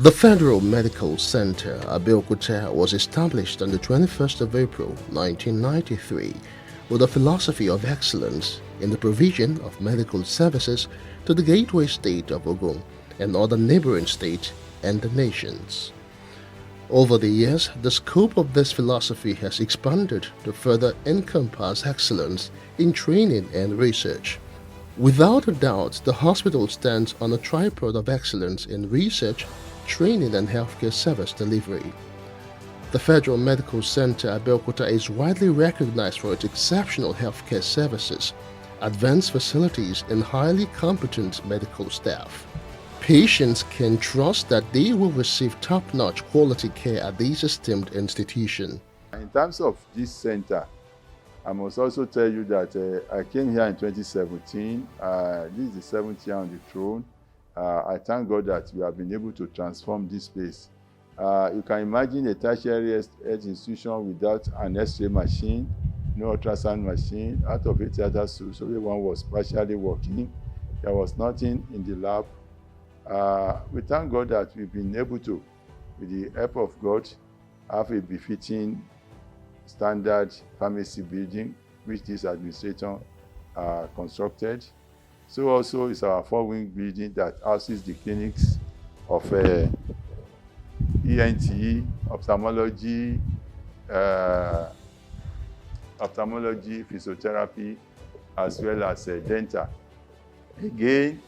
The Federal Medical Center, Abeokuta, was established on the 21st of April 1993 with a philosophy of excellence in the provision of medical services to the gateway state of Ogun and other neighboring states and the nations. Over the years, the scope of this philosophy has expanded to further encompass excellence in training and research. Without a doubt, the hospital stands on a tripod of excellence in research, training and healthcare service delivery. The Federal Medical Center Abeokuta is widely recognized for its exceptional healthcare services, advanced facilities and highly competent medical staff. Patients can trust that they will receive top-notch quality care at this esteemed institution. In terms of this center, I must also tell you that I came here in 2017. This is the 7th year on the throne. I thank God that we have been able to transform this place. You can imagine a tertiary health institution without an X-ray machine, no ultrasound machine. Out of 8 theater suites, only one was partially working. There was nothing in the lab. We thank God that we've been able to, with the help of God, have a befitting standard pharmacy building, which this administration constructed. So also is our 4-wing building that houses the clinics of ENT, ophthalmology, physiotherapy, as well as dental. Again,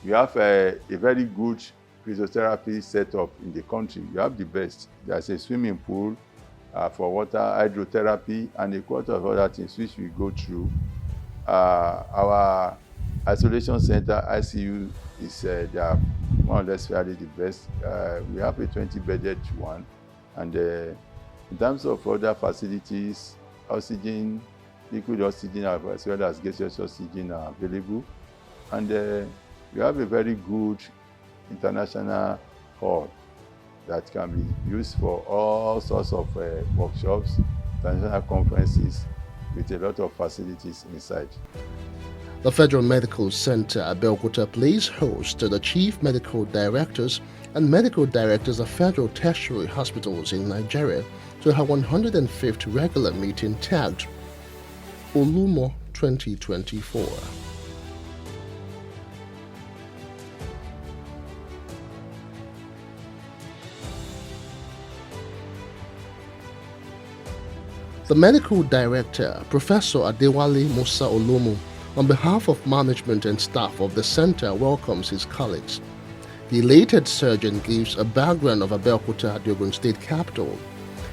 we have a very good physiotherapy setup in the country. We have the best. There's a swimming pool for water, hydrotherapy, and a quarter of other things which we go through. Our isolation center, ICU, is they are more or less fairly the best. We have a 20-bedded one. And in terms of other facilities, oxygen, liquid oxygen, as well as gaseous oxygen are available. And we have a very good international hall that can be used for all sorts of workshops, international conferences, with a lot of facilities inside. The Federal Medical Center Abeokuta plays host to the Chief Medical Directors and Medical Directors of Federal Tertiary Hospitals in Nigeria to her 105th regular meeting tagged Olumo 2024. The Medical Director, Professor Adewale Musa Olomu, on behalf of management and staff of the center, welcomes his colleagues. The elated surgeon gives a background of Abeokuta, the Ogun State capital.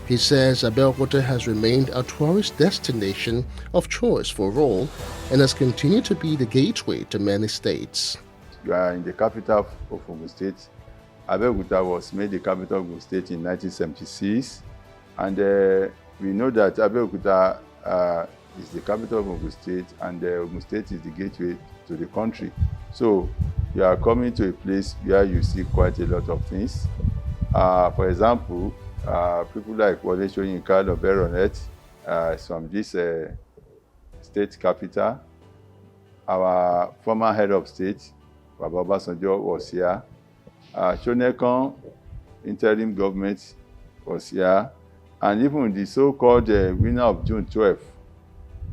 He says Abeokuta has remained a tourist destination of choice for all and has continued to be the gateway to many states. You are in the capital of Ogun State. Abeokuta was made the capital of Ogun State in 1976, and we know that Abeokuta is the capital of Ogun State, and Ogun State is the gateway to the country. So you are coming to a place where you see quite a lot of things. For example, people like Wole Soyinka Loberonet is from this state capital. Our former head of state, Baba Obasanjo, was here. Shonekan interim government was here. And even the so-called winner of June 12th,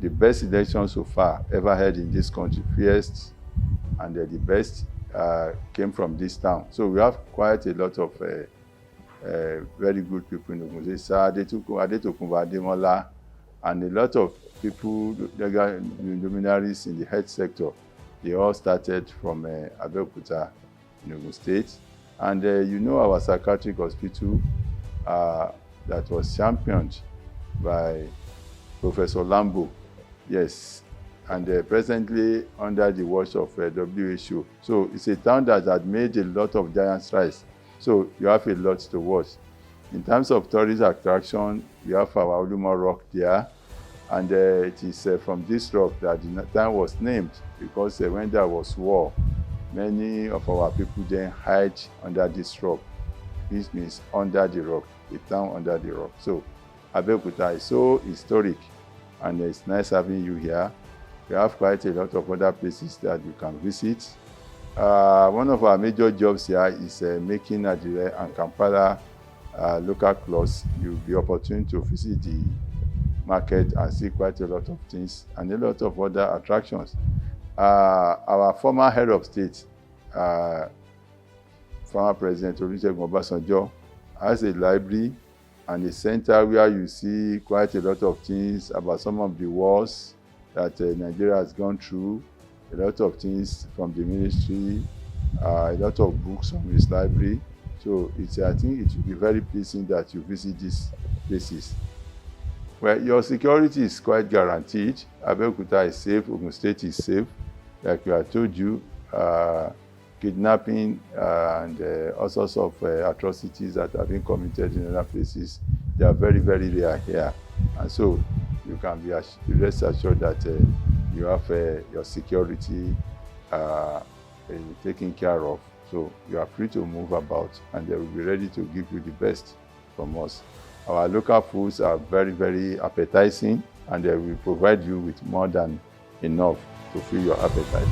the best election so far ever held in this country, first, and the best came from this town. So we have quite a lot of very good people in Ogun State. Adetokunbo Ademola, and a lot of people, luminaries in the health sector, they all started from Abeokuta in Ogun State. And you know our psychiatric hospital that was championed by Professor Lambo, yes, and presently under the watch of WHO. So it's a town that had made a lot of giant strides. So you have a lot to watch. In terms of tourist attraction, we have our Olumo Rock there, and it is from this rock that the town was named, because when there was war, many of our people then hide under this rock. This means under the rock, a town under the rock. So Abeokuta is so historic, and it's nice having you here. We have quite a lot of other places that you can visit. One of our major jobs here is making Adire and Kampala local cloths. You'll be opportune to visit the market and see quite a lot of things and a lot of other attractions. Our former head of state, former President Olusegun Obasanjo, has a library and a center where you see quite a lot of things about some of the wars that Nigeria has gone through, a lot of things from the ministry, a lot of books from his library. So I think it will be very pleasing that you visit these places. Well, your security is quite guaranteed. Abeokuta is safe, Ogun State is safe. Like I told you, kidnapping and all sorts of atrocities that have been committed in other places, they are very, very rare here. And so you can be rest assured that you have your security taken care of. So you are free to move about and they will be ready to give you the best from us. Our local foods are very, very appetizing and they will provide you with more than enough to fill your appetite.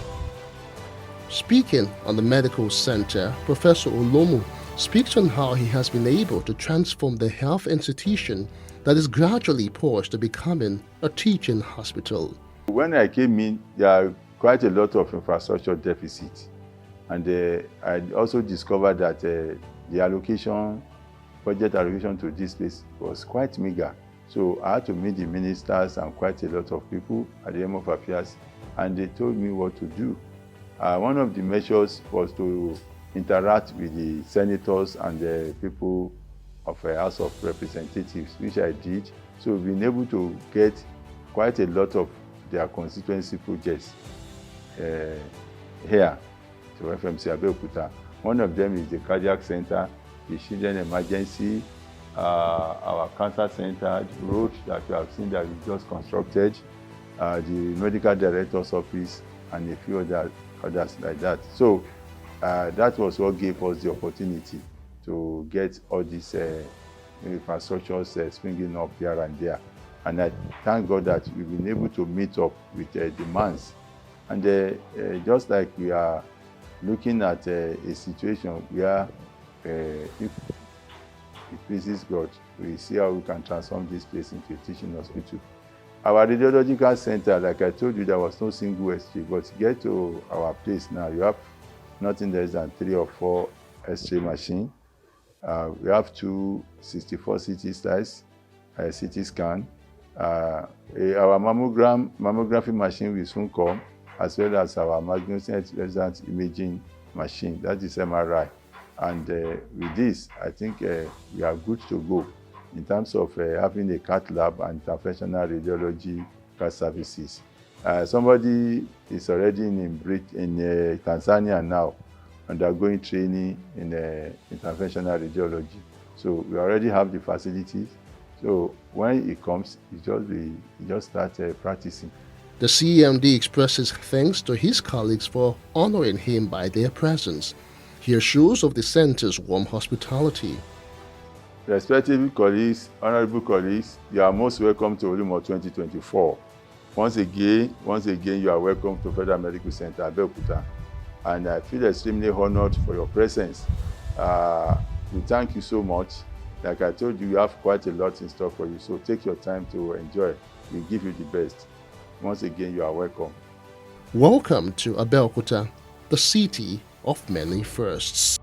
Speaking on the medical center, Professor Olomu speaks on how he has been able to transform the health institution that is gradually poised to becoming a teaching hospital. When I came in, there are quite a lot of infrastructure deficits. And I also discovered that the budget allocation to this place was quite meager. So I had to meet the ministers and quite a lot of people at the Home of Affairs, and they told me what to do. One of the measures was to interact with the senators and the people of the House of Representatives, which I did. So we've been able to get quite a lot of their constituency projects here to FMC Abeokuta. One of them is the cardiac center, the children emergency, our cancer center, the road that you have seen that we just constructed, the medical director's office, and a few others like that. So that was what gave us the opportunity to get all these infrastructures springing up here and there. And I thank God that we've been able to meet up with demands. And just like we are looking at a situation where if it pleases God, we see how we can transform this place into a teaching hospital. Our radiological center, like I told you, there was no single X-ray, but get to our place now, you have nothing less than 3 or 4 X-ray machines. We have 2 64 CT styles, CT scan. Our mammography machine will soon come, as well as our magnetic resonance imaging machine, that is MRI. And with this, I think we are good to go in terms of having a cath lab and interventional radiology services. Somebody is already in Tanzania now, undergoing training in interventional radiology. So we already have the facilities. So when it comes, you just start practicing. The CMD expresses thanks to his colleagues for honoring him by their presence. He assures of the center's warm hospitality. Respected colleagues, honorable colleagues, you are most welcome to Olumo 2024. Once again, you are welcome to Federal Medical Center, Abeokuta. And I feel extremely honored for your presence. We thank you so much. Like I told you, we have quite a lot in store for you. So take your time to enjoy. We give you the best. Once again, you are welcome. Welcome to Abeokuta, the city of many firsts.